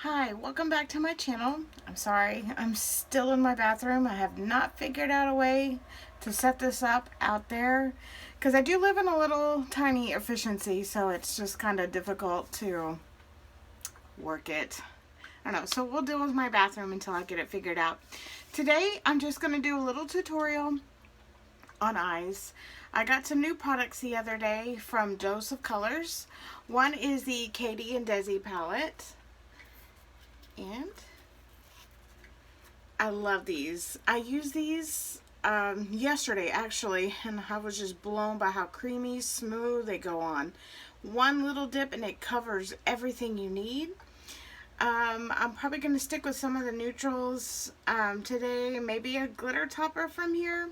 Hi, welcome back to my channel. I'm sorry, I'm still in my bathroom. I have not figured out a way to set this up out there because I do live in a little tiny efficiency, so it's just kind of difficult to work it. I don't know, so we'll deal with my bathroom until I get it figured out. Today, I'm just going to do a little tutorial on eyes. I got some new products the other day from Dose of Colors. One is the Katie and Desi palette. And I love these. I used these yesterday actually, and I was just blown by how creamy, smooth they go on. One little dip and it covers everything you need. I'm probably going to stick with some of the neutrals today, maybe a glitter topper from here.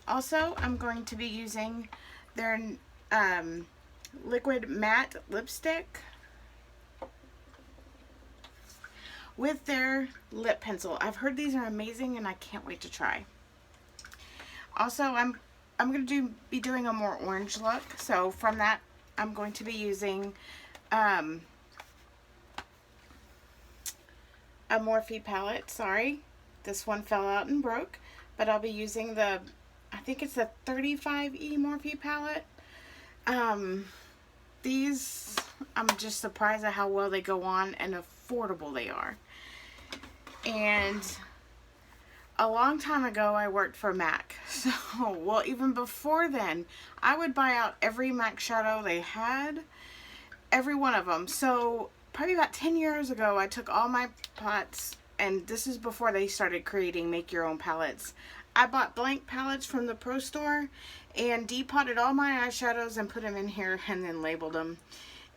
Also, I'm going to be using their liquid matte lipstick with their lip pencil. I've heard these are amazing and I can't wait to try. Also, I'm going to be doing a more orange look. So from that, I'm going to be using a Morphe palette. Sorry, this one fell out and broke, but I'll be using the, I think it's the 35E Morphe palette. These, I'm just surprised at how well they go on and affordable they are. And a long time ago, I worked for MAC. So, well, even before then, I would buy out every MAC shadow they had, every one of them. So, probably about 10 years ago, I took all my pots, and this is before they started creating make your own palettes. I bought blank palettes from the Pro Store and depotted all my eyeshadows and put them in here and then labeled them.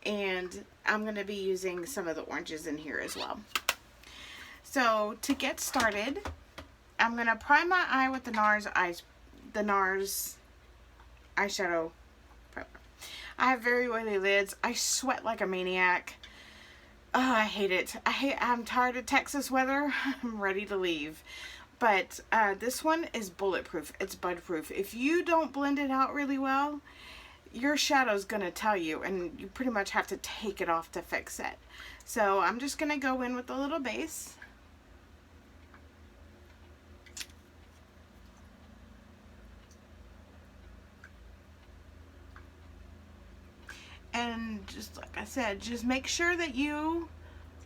And I'm going to be using some of the oranges in here as well. So to get started, I'm going to prime my eye with the NARS eyeshadow primer. I have very oily lids. I sweat like a maniac. Oh, I hate it. I'm tired of Texas weather. I'm ready to leave. But this one is bulletproof. It's bud proof. If you don't blend it out really well, your shadow's going to tell you, and you pretty much have to take it off to fix it. So I'm just going to go in with a little base. And just like I said, just make sure that you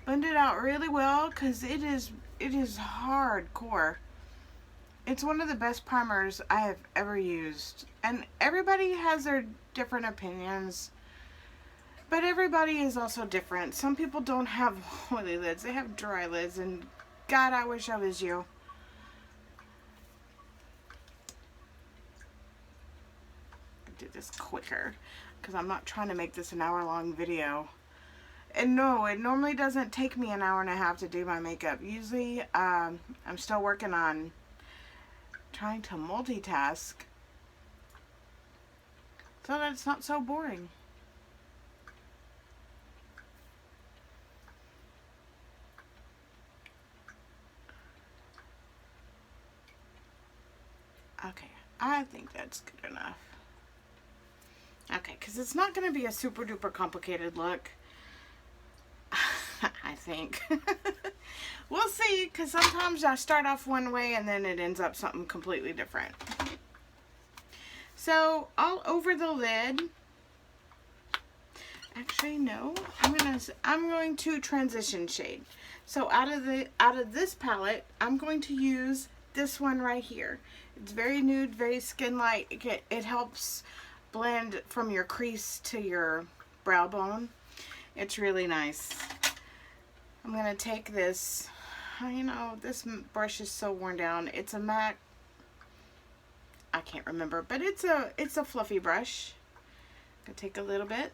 blend it out really well, because it is hardcore. It's one of the best primers I have ever used. And everybody has their different opinions, but everybody is also different. Some people don't have oily lids, they have dry lids, and God, I wish I was you. Do this quicker because I'm not trying to make this an hour-long video. And no, it normally doesn't take me an hour and a half to do my makeup. Usually, I'm still working on trying to multitask so that it's not so boring. Okay, I think that's good enough. Okay, because it's not going to be a super duper complicated look. I think. We'll see, because sometimes I start off one way and then it ends up something completely different. So all over the lid. Actually, no. I'm going to transition shade. So out of this palette, I'm going to use this one right here. It's very nude, very skin light. It helps blend from your crease to your brow bone. It's really nice. I'm going to take this, you know, this brush is so worn down. It's a MAC, I can't remember, but it's a fluffy brush. I'm going to take a little bit,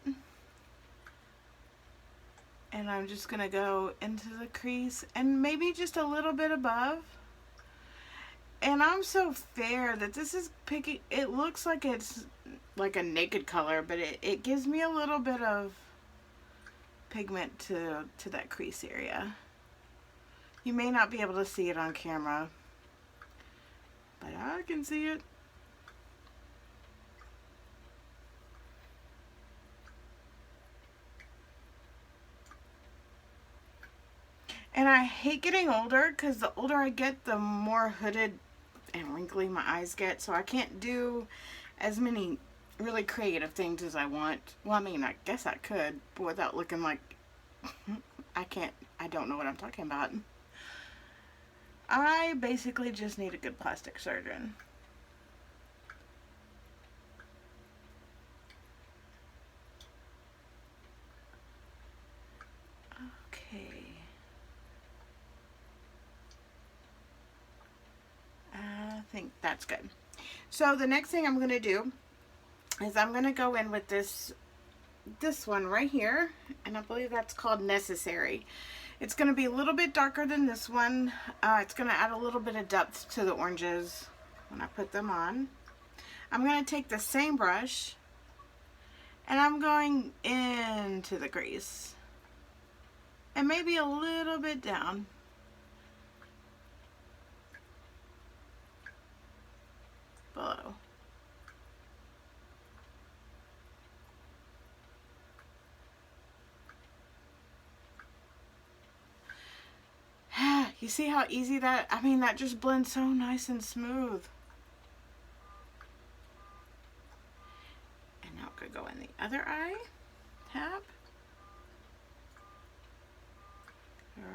and I'm just going to go into the crease and maybe just a little bit above. And I'm so fair that this is picking, it looks like it's like a naked color, but it gives me a little bit of pigment to that crease area. You may not be able to see it on camera, but I can see it. And I hate getting older because the older I get, the more hooded and wrinkly my eyes get. So I can't do as many really creative things as I want. Well, I mean, I guess I could, but without looking like I don't know what I'm talking about. I basically just need a good plastic surgeon. Okay. I think that's good. So the next thing I'm going to do is I'm going to go in with this one right here, and I believe that's called Necessary. It's going to be a little bit darker than this one. It's going to add a little bit of depth to the oranges when I put them on. I'm going to take the same brush and I'm going into the crease and maybe a little bit down. Below. You see how easy that, I mean, that just blends so nice and smooth. And now I'm going to go in the other eye tab.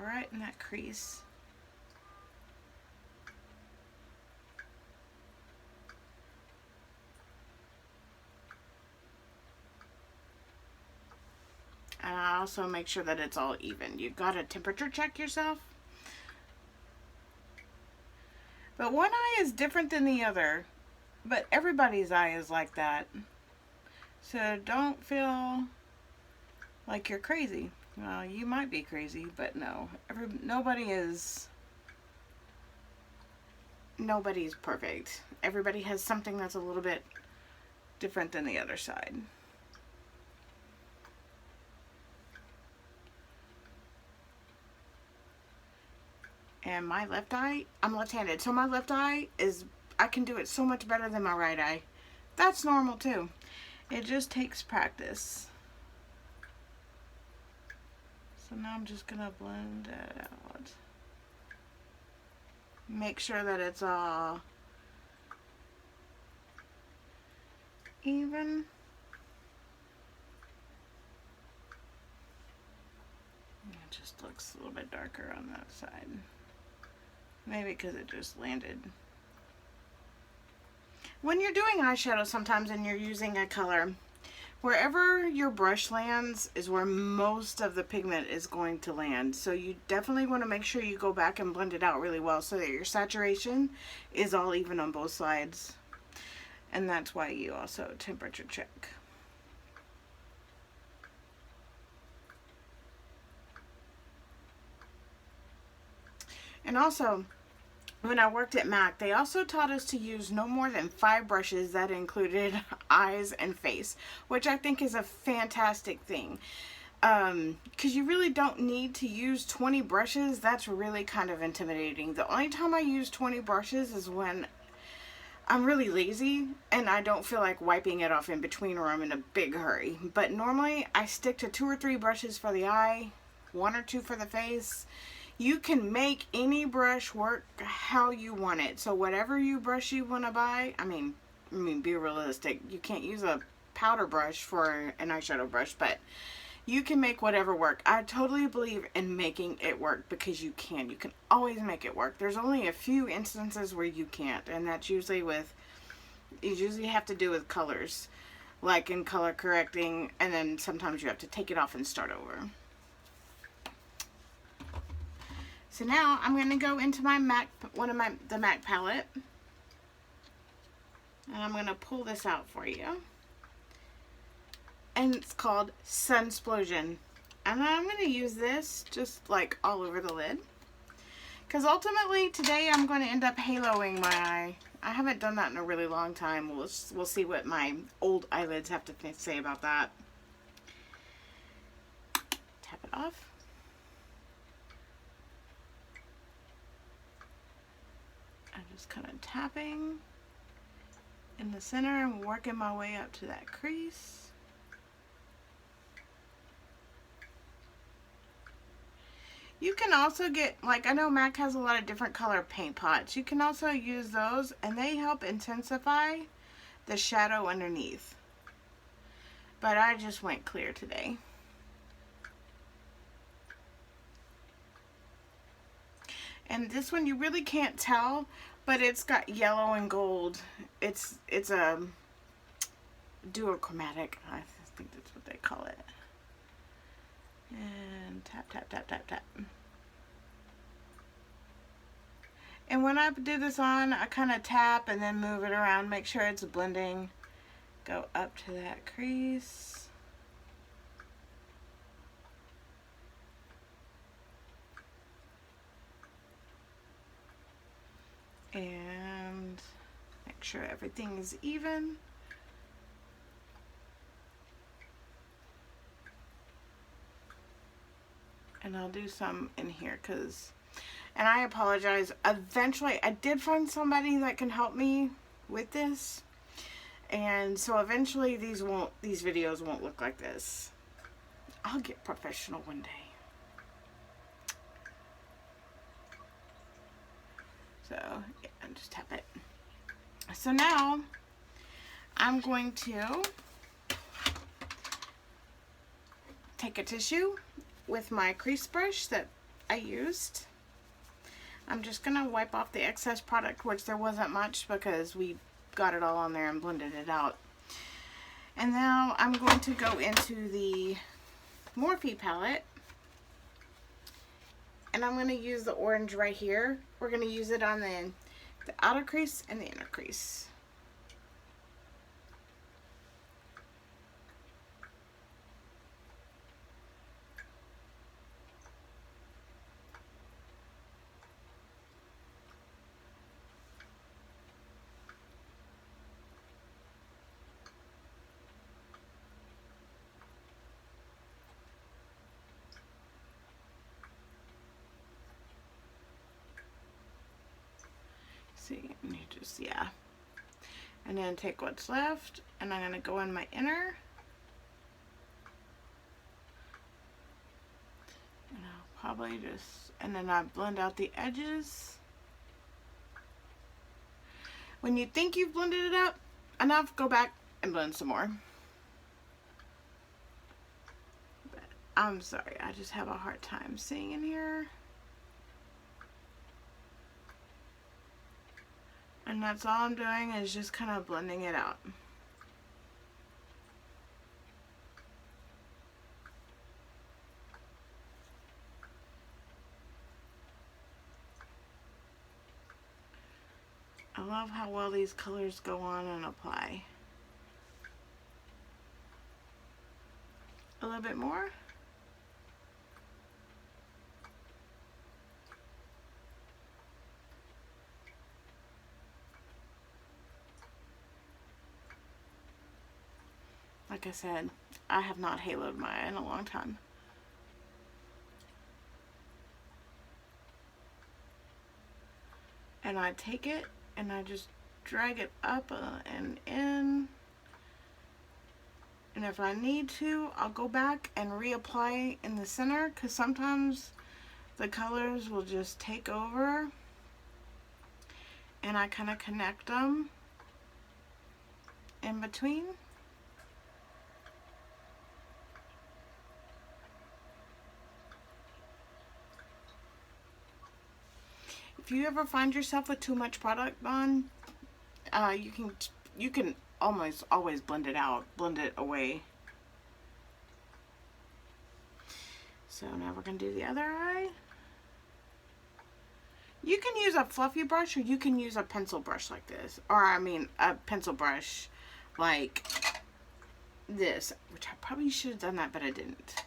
Right in that crease. And I also make sure that it's all even. You gotta temperature check yourself. But one eye is different than the other. But everybody's eye is like that. So don't feel like you're crazy. Well, you might be crazy, but no. Nobody's perfect. Everybody has something that's a little bit different than the other side. And my left eye, I'm left-handed, so my left eye is, I can do it so much better than my right eye. That's normal too. It just takes practice. So now I'm just gonna blend it out. Make sure that it's all even. It just looks a little bit darker on that side. Maybe because it just landed. When you're doing eyeshadow sometimes and you're using a color, wherever your brush lands is where most of the pigment is going to land. So you definitely want to make sure you go back and blend it out really well so that your saturation is all even on both sides. And that's why you also temperature check. And also, when I worked at MAC, they also taught us to use no more than 5 brushes that included eyes and face, which I think is a fantastic thing. Because you really don't need to use 20 brushes. That's really kind of intimidating. The only time I use 20 brushes is when I'm really lazy and I don't feel like wiping it off in between or I'm in a big hurry. But normally I stick to 2 or 3 brushes for the eye, 1 or 2 for the face. You can make any brush work how you want it. So whatever brush you want to buy, I mean, be realistic. You can't use a powder brush for an eyeshadow brush, but you can make whatever work. I totally believe in making it work because you can. You can always make it work. There's only a few instances where you can't, and that's usually you usually have to do with colors, like in color correcting, and then sometimes you have to take it off and start over. So now I'm going to go into my MAC, the MAC palette, and I'm going to pull this out for you. And it's called Sunsplosion. And I'm going to use this just like all over the lid. Because ultimately today I'm going to end up haloing my eye. I haven't done that in a really long time. We'll see what my old eyelids have to say about that. Tap it off. I'm just kind of tapping in the center and working my way up to that crease. You can also get, like, I know MAC has a lot of different color paint pots. You can also use those, and they help intensify the shadow underneath. But I just went clear today. And this one you really can't tell, but it's got yellow and gold. It's a duochromatic. I think that's what they call it. And tap, tap, tap, tap, tap. And when I do this on, I kind of tap and then move it around, make sure it's blending. Go up to that crease. And make sure everything is even. And I'll do some in here because, and I apologize, eventually I did find somebody that can help me with this. And so eventually these videos won't look like this. I'll get professional one day. So yeah, and just tap it. So now I'm going to take a tissue with my crease brush that I used. I'm just gonna wipe off the excess product, which there wasn't much because we got it all on there and blended it out. And now I'm going to go into the Morphe palette, and I'm going to use the orange right here. We're going to use it on the outer crease and the inner crease. See, and you just, yeah. And then take what's left, and I'm going to go in my inner. And I'll probably just, and then I blend out the edges. When you think you've blended it up enough, go back and blend some more. But I'm sorry, I just have a hard time seeing in here. And that's all I'm doing, is just kind of blending it out. I love how well these colors go on and apply. A little bit more. Like I said, I have not haloed my eye in a long time. And I take it and I just drag it up and in. And if I need to, I'll go back and reapply in the center, because sometimes the colors will just take over. And I kind of connect them in between. If you ever find yourself with too much product on, you can almost always blend it out, blend it away. So now we're going to do the other eye. You can use a fluffy brush, or you can use a pencil brush like this. Or I mean a pencil brush like this, which I probably should have done that, but I didn't,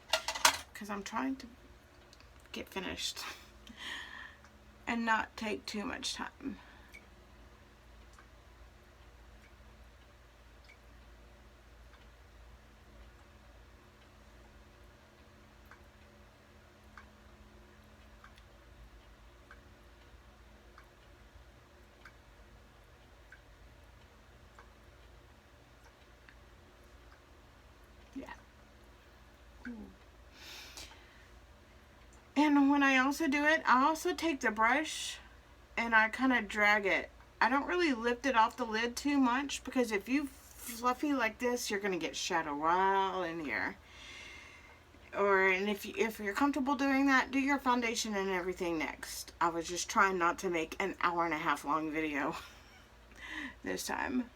because I'm trying to get finished and not take too much time. Yeah. Ooh. And when I also do it, I also take the brush and I kind of drag it. I don't really lift it off the lid too much, because if you fluffy like this, you're going to get shadow right in here. And if you're comfortable doing that, do your foundation and everything next. I was just trying not to make an 1.5 hour long video this time.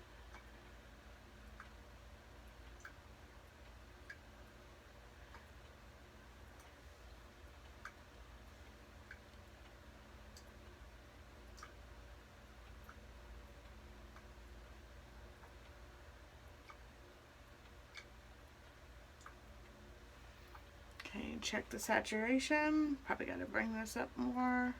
Okay, check the saturation. Probably got to bring this up more.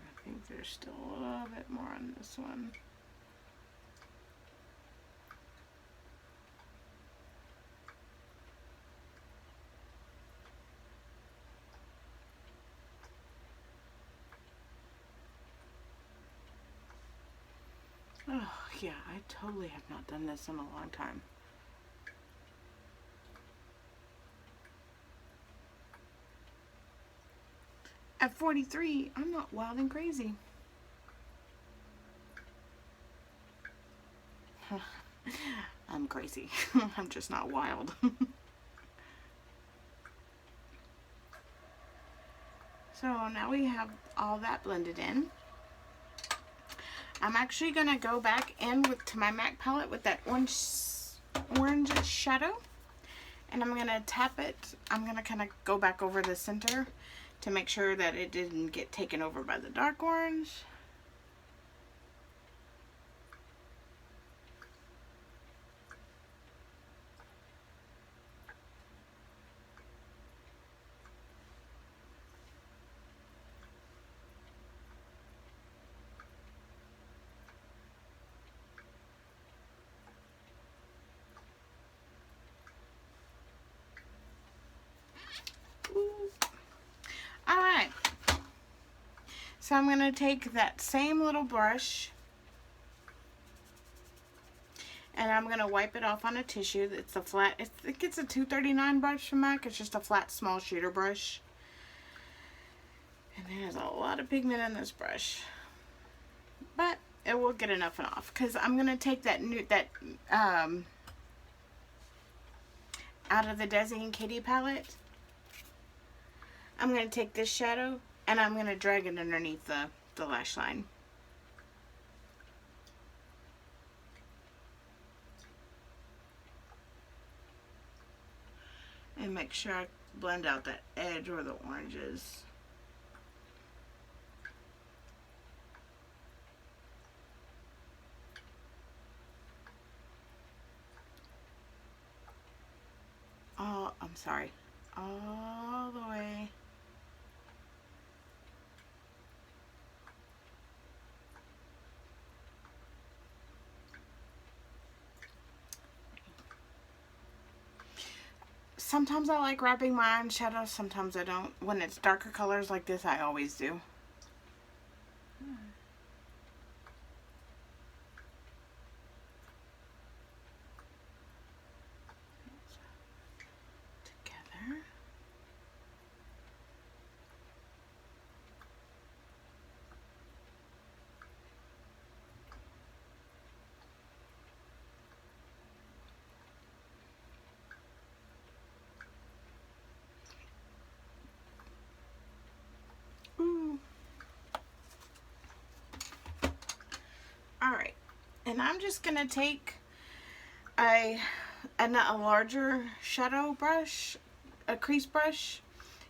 I think there's still a little bit more on this one. Oh, yeah, I totally have not done this in a long time. At 43, I'm not wild and crazy. I'm crazy. I'm just not wild. So now we have all that blended in. I'm actually going to go back in to my MAC palette with that orange shadow. And I'm going to tap it. I'm going to kind of go back over the center to make sure that it didn't get taken over by the dark orange. Alright, so I'm going to take that same little brush and I'm going to wipe it off on a tissue. It's a flat, I think it's a 239 brush from MAC. It's just a flat small shooter brush. And there's a lot of pigment in this brush, but it will get enough and off, because I'm going to take that out of the Desi and Katie palette. I'm going to take this shadow and I'm going to drag it underneath the lash line. And make sure I blend out that edge where the orange is. Oh, I'm sorry. All the way. Sometimes I like wrapping my eyeshadow, sometimes I don't. When it's darker colors like this, I always do. Together. Alright, and I'm just going to take a larger shadow brush, a crease brush.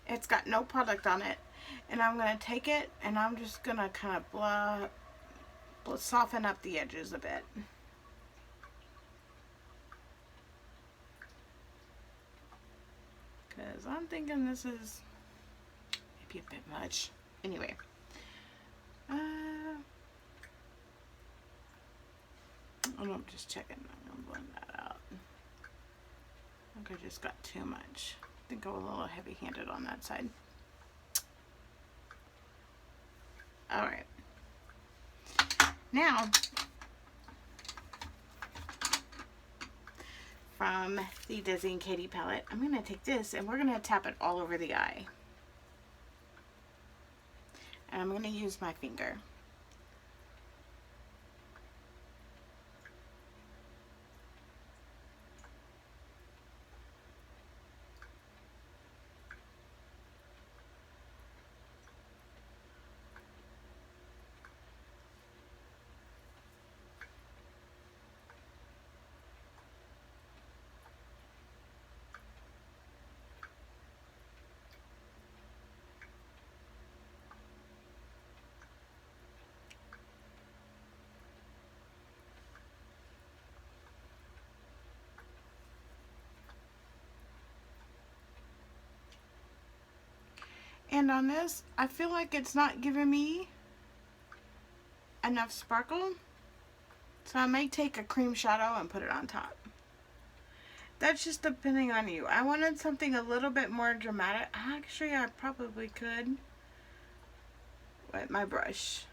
It's got no product on it. And I'm going to take it and I'm just going to kind of soften up the edges a bit. Because I'm thinking this is maybe a bit much. Anyway. I'm just checking. I'm going to blend that out. I think I just got too much. I think I was a little heavy-handed on that side. Alright. Now, from the Desi and Katie palette. I'm going to take this and we're going to tap it all over the eye. And I'm going to use my finger. And on this, I feel like it's not giving me enough sparkle. So I may take a cream shadow and put it on top. That's just depending on you. I wanted something a little bit more dramatic. Actually, I probably could with my brush.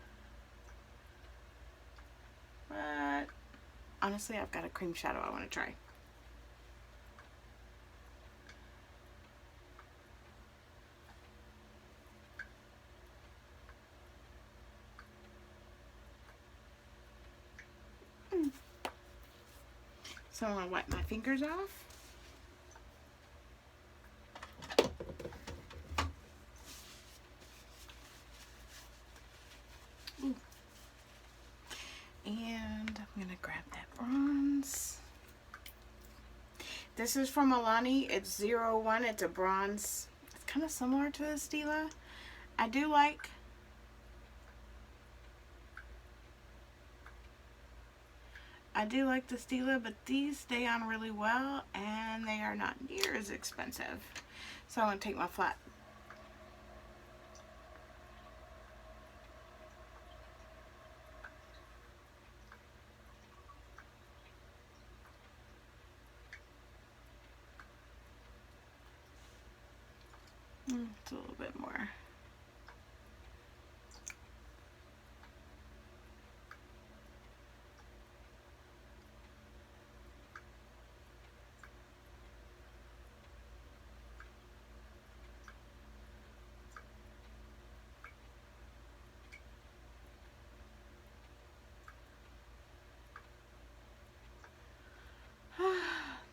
But honestly, I've got a cream shadow I want to try. So I'm going to wipe my fingers off. Ooh. And I'm going to grab that bronze. This is from Alani. It's 01. It's a bronze. It's kind of similar to the Stila. I do like the Stila, but these stay on really well and they are not near as expensive. So I'm going to take my flat. It's a little bit more.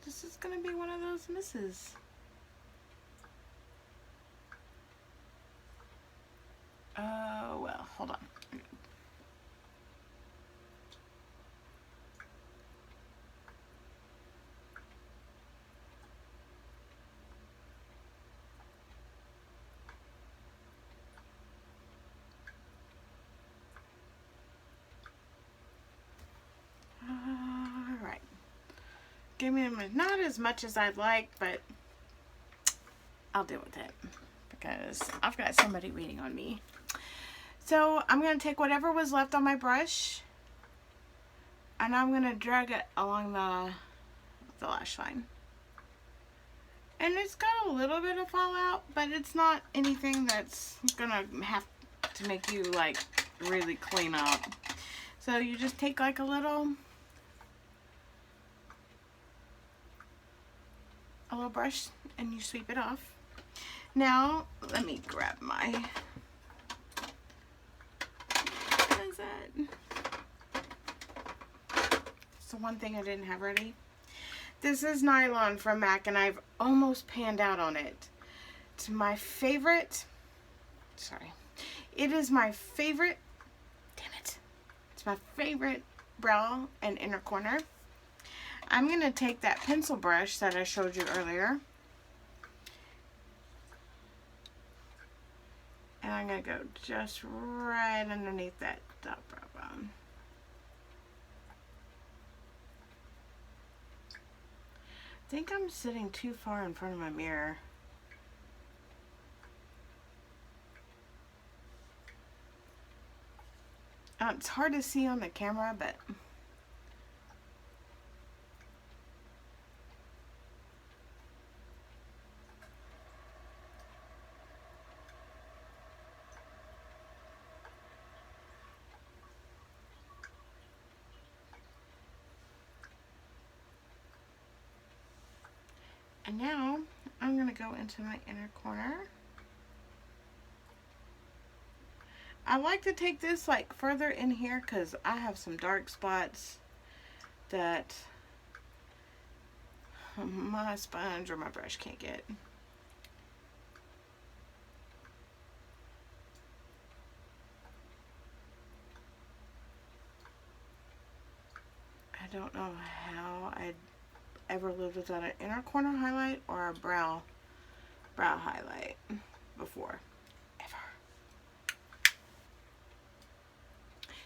This is going to be one of those misses. Well, hold on. Alright. Give me not as much as I'd like, but I'll deal with it because I've got somebody waiting on me. So I'm going to take whatever was left on my brush and I'm going to drag it along the lash line. And it's got a little bit of fallout, but it's not anything that's going to have to make you like really clean up. So you just take like a little brush and you sweep it off. Now let me grab my, what is it? It's the one thing I didn't have ready. This is nylon from MAC and I've almost panned out on it. It's my favorite, sorry, it is my favorite, damn it, it's my favorite brow and inner corner. I'm going to take that pencil brush that I showed you earlier and I'm going to go just right underneath that top brow bone. I think I'm sitting too far in front of my mirror. It's hard to see on the camera, but And now I'm going to go into my inner corner. I like to take this like further in here because I have some dark spots that my sponge or my brush can't get. I don't know how I'd ever lived without an inner corner highlight or a brow highlight before. Ever.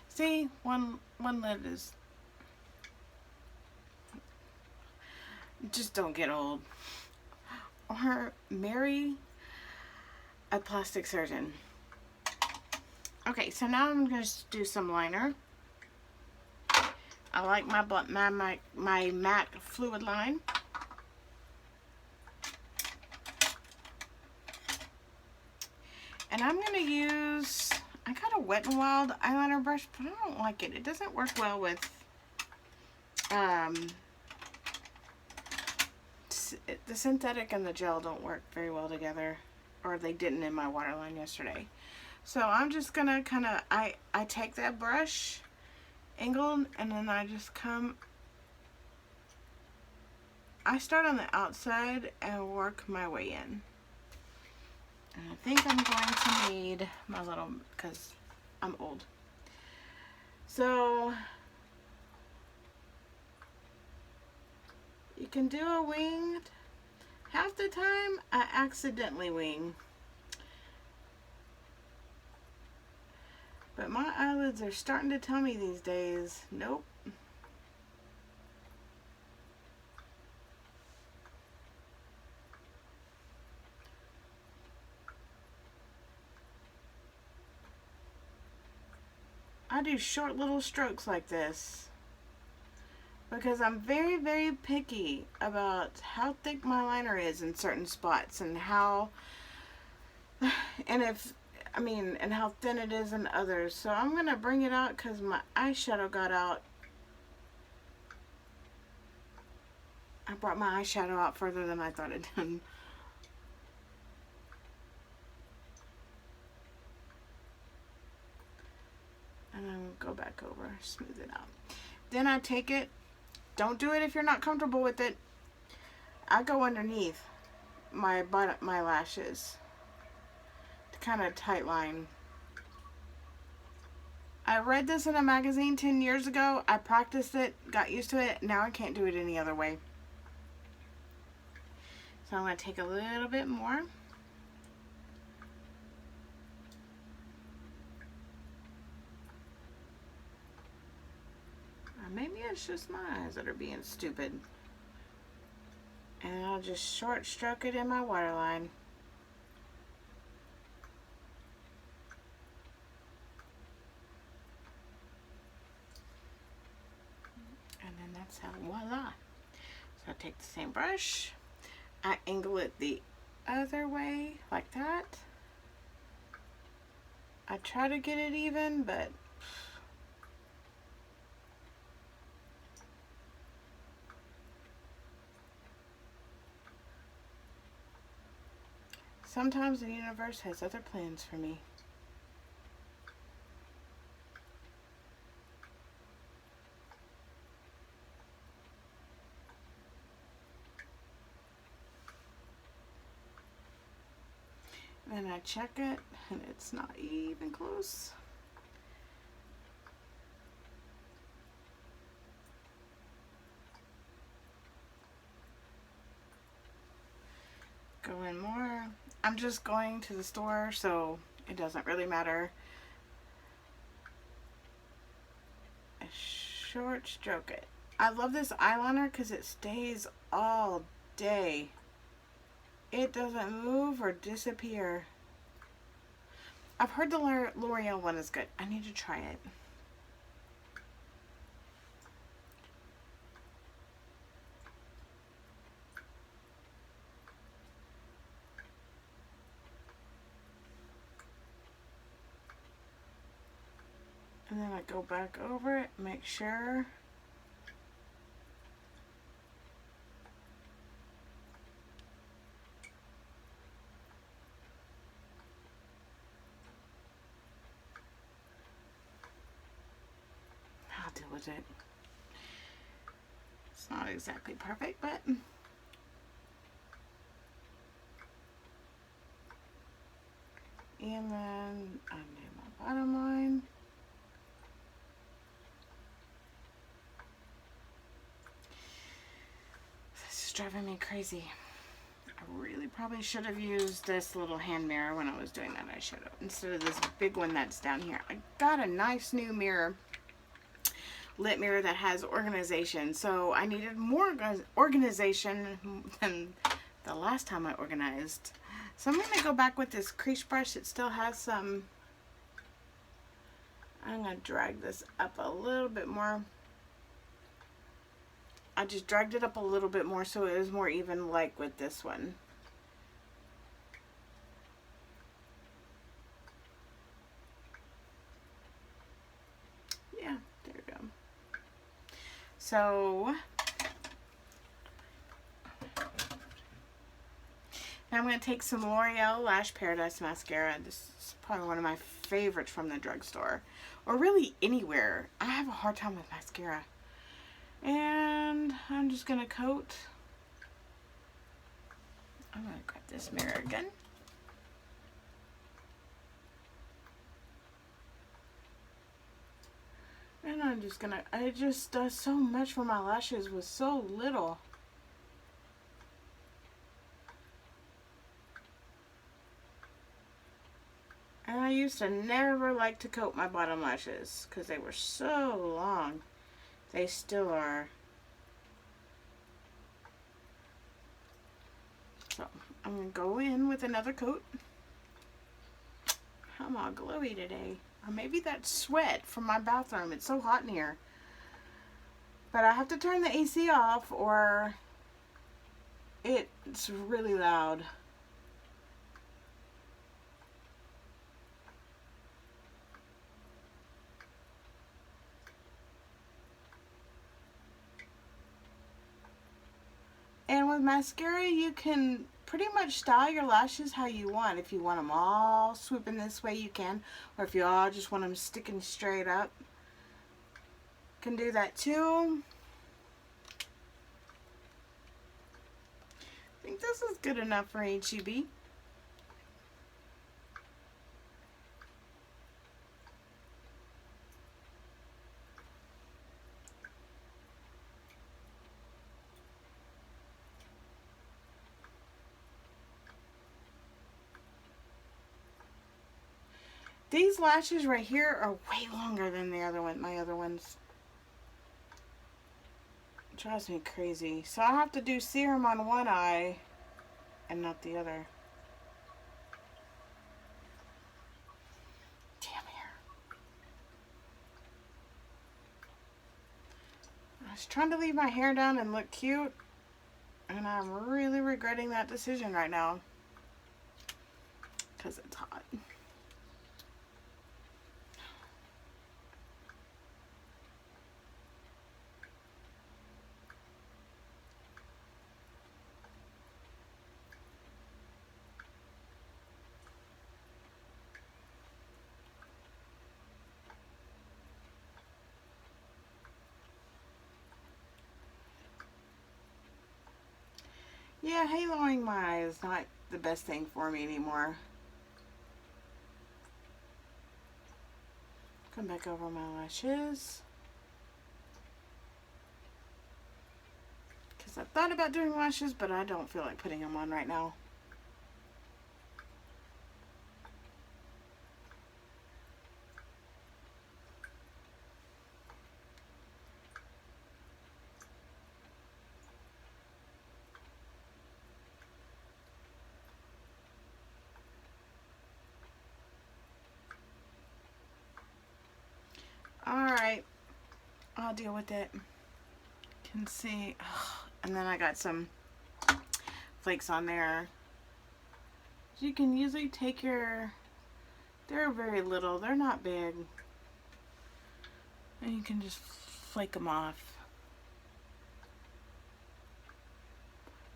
See, one lid is just don't get old. Or marry a plastic surgeon. Okay, so now I'm going to do some liner. I like my MAC fluid line. And I'm going to use, I got a Wet n Wild eyeliner brush, but I don't like it. It doesn't work well with the synthetic and the gel don't work very well together, or they didn't in my waterline yesterday. So I'm just gonna kind of, I take that brush angled and then I just I start on the outside and work my way in. And I think I'm going to need my little, because I'm old. So you can do a winged. Half the time I accidentally wing. But my eyelids are starting to tell me these days, nope. I do short little strokes like this because I'm very, very picky about how thick my liner is in certain spots and how, and how thin it is in others. So I'm going to bring it out because my eyeshadow got out. I brought my eyeshadow out further than I thought it did. And then we'll go back over, smooth it out. Then I take it, don't do it if you're not comfortable with it. I go underneath my lashes to kind of tight line. I read this in a magazine 10 years ago. I practiced it, got used to it. Now I can't do it any other way. So I'm going to take a little bit more. Maybe it's just my eyes that are being stupid. And I'll just short stroke it in my waterline. And then that's how, voila. So I take the same brush, I angle it the other way like that. I try to get it even, but sometimes the universe has other plans for me. And I check it, and it's not even close. Go in more. I'm just going to the store, so it doesn't really matter. I short stroke it. I love this eyeliner because it stays all day. It doesn't move or disappear. I've heard the L'Oreal one is good. I need to try it. And then I go back over it, make sure. with it. It's not exactly perfect, but and then undo my bottom line. This is driving me crazy. I really probably should have used this little hand mirror when I was doing that. I should have, instead of this big one that's down here. I got a nice new mirror, lit mirror that has organization. So I needed more organization than the last time I organized. So I'm going to go back with this crease brush. It still has some. I'm going to drag this up a little bit more. I just dragged it up a little bit more so it was more even, like with this one. Yeah, there we go. So now I'm going to take some L'Oreal Lash Paradise mascara. This is probably one of my favorites from the drugstore, or really anywhere. I have a hard time with mascara. And I'm just going to coat. I'm going to grab this mirror again. And I'm just going to, it just does so much for my lashes with so little. And I used to never like to coat my bottom lashes because they were so long. They still are. So I'm going to go in with another coat. I'm all glowy today. Or maybe that's sweat from my bathroom. It's so hot in here. But I have to turn the AC off or it's really loud. And with mascara, you can pretty much style your lashes how you want. If you want them all swooping this way, you can. Or if you all just want them sticking straight up, you can do that too. I think this is good enough for HEB. These lashes right here are way longer than the other one, my other ones. It drives me crazy. So I have to do serum on one eye and not the other. Damn hair. I was trying to leave my hair down and look cute, and I'm really regretting that decision right now because it's hot. Yeah, haloing my eye is not the best thing for me anymore. Come back over my lashes. Because I thought about doing lashes, but I don't feel like putting them on right now. Alright, I'll deal with it. Can see, and then I got some flakes on there. You can usually take your, they're very little, they're not big, and you can just flake them off.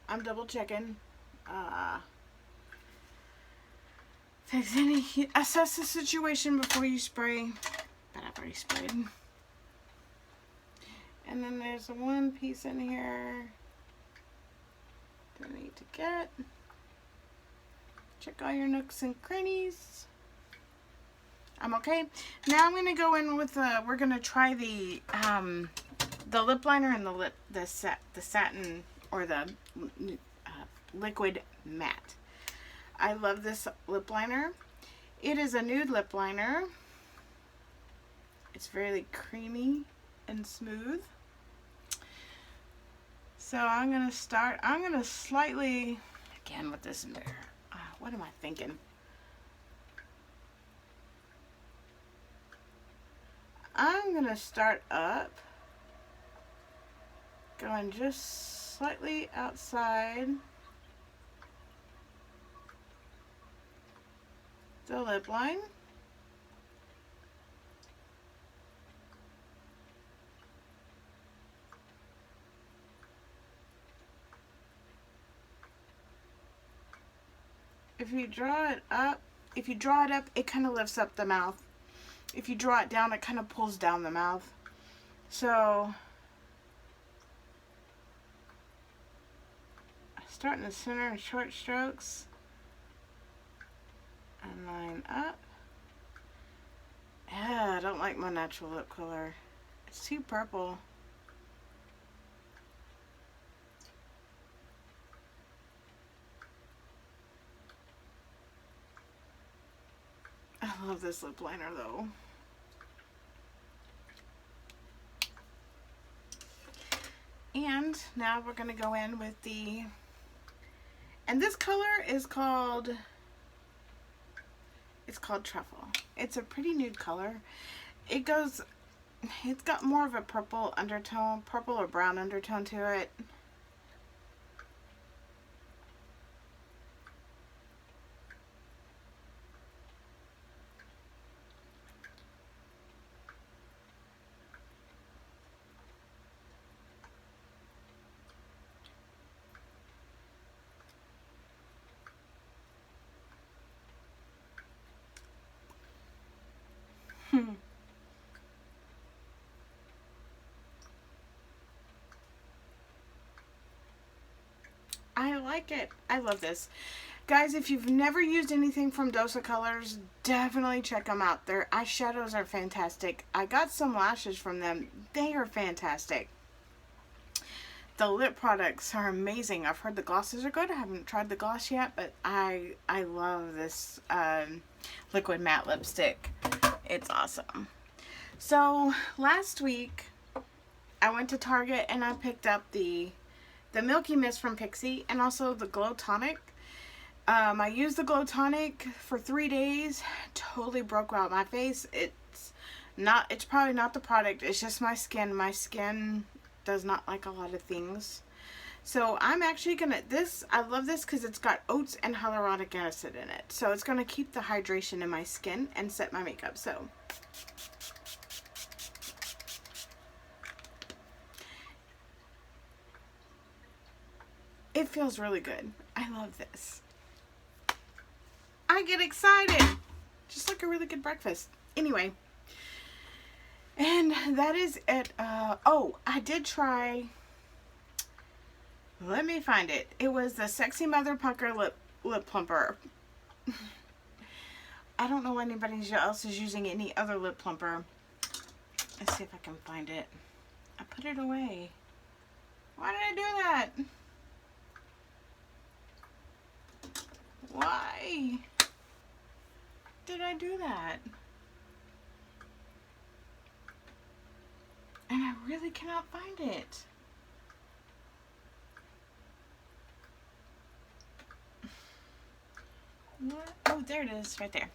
I'm double checking. Assess the situation before you spray. But I've already sprayed. And then there's one piece in here that I need to get. Check all your nooks and crannies. I'm okay. Now I'm going to go in with we're going to try the lip liner and the satin or the liquid matte. I love this lip liner. It is a nude lip liner. It's very creamy and smooth. So I'm going to slightly, again with this mirror, what am I thinking? I'm going to start up, going just slightly outside the lip line. If you draw it up, it kind of lifts up the mouth. If you draw it down, it kind of pulls down the mouth. So, start in the center in short strokes and line up. Yeah, I don't like my natural lip color. It's too purple. I love this lip liner though. And now we're going to go in with and this color is called, it's called Truffle. It's a pretty nude color. It's got more of a purple undertone, purple or brown undertone to it. I like it. I love this. Guys, if you've never used anything from Dosa Colors, definitely check them out. Their eyeshadows are fantastic. I got some lashes from them. They are fantastic. The lip products are amazing. I've heard the glosses are good. I haven't tried the gloss yet, but I love this liquid matte lipstick. It's awesome. So last week I went to Target and I picked up the Milky Mist from Pixi and also the Glow Tonic. I used the Glow Tonic for 3 days. Totally broke out my face. It's probably not the product. It's just my skin. My skin does not like a lot of things. So I'm actually gonna, I love this because it's got oats and hyaluronic acid in it. So it's gonna keep the hydration in my skin and set my makeup. So it feels really good. I love this. I get excited. Just like a really good breakfast. Anyway. And that is it. Oh, I did try. Let me find it. It was the Sexy Mother Pucker lip plumper. I don't know anybody else is using any other lip plumper. Let's see if I can find it. I put it away. Why did I do that? Why did I do that? And I really cannot find it. What? Oh, there it is, right there.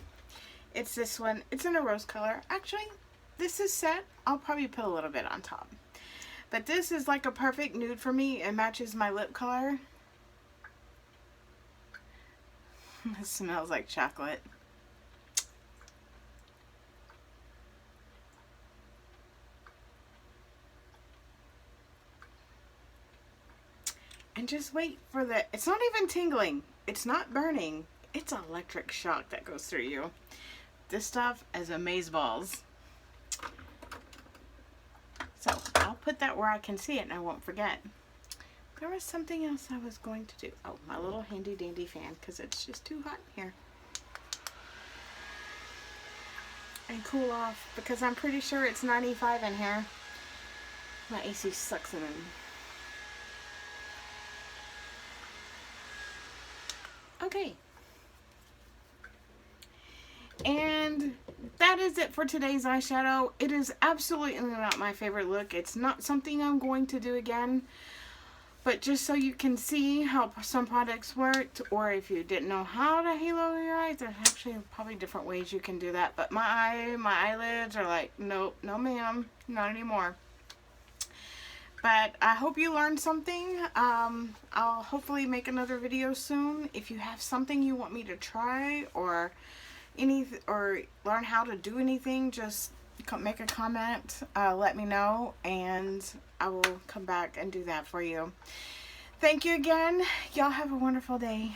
It's this one. It's in a rose color. Actually, this is set. I'll probably put a little bit on top. But this is like a perfect nude for me. It matches my lip color. It smells like chocolate. And just wait for the, it's not even tingling. It's not burning. It's electric shock that goes through you. This stuff is amazeballs. So I'll put put that where I can see it and I won't forget. There was something else I was going to do. Oh, my little handy dandy fan, because it's just too hot in here. And cool off, because I'm pretty sure it's 95 in here. My AC sucks in. Okay. And that is it for today's eyeshadow. It is absolutely not my favorite look. It's not something I'm going to do again. But just so you can see how some products worked, or if you didn't know how to halo your eyes, there's actually probably different ways you can do that. But my eyelids are like, nope, no ma'am, not anymore. But I hope you learned something. I'll hopefully make another video soon. If you have something you want me to try, or learn how to do anything, just make a comment, let me know, and I will come back and do that for you. Thank you again. Y'all have a wonderful day.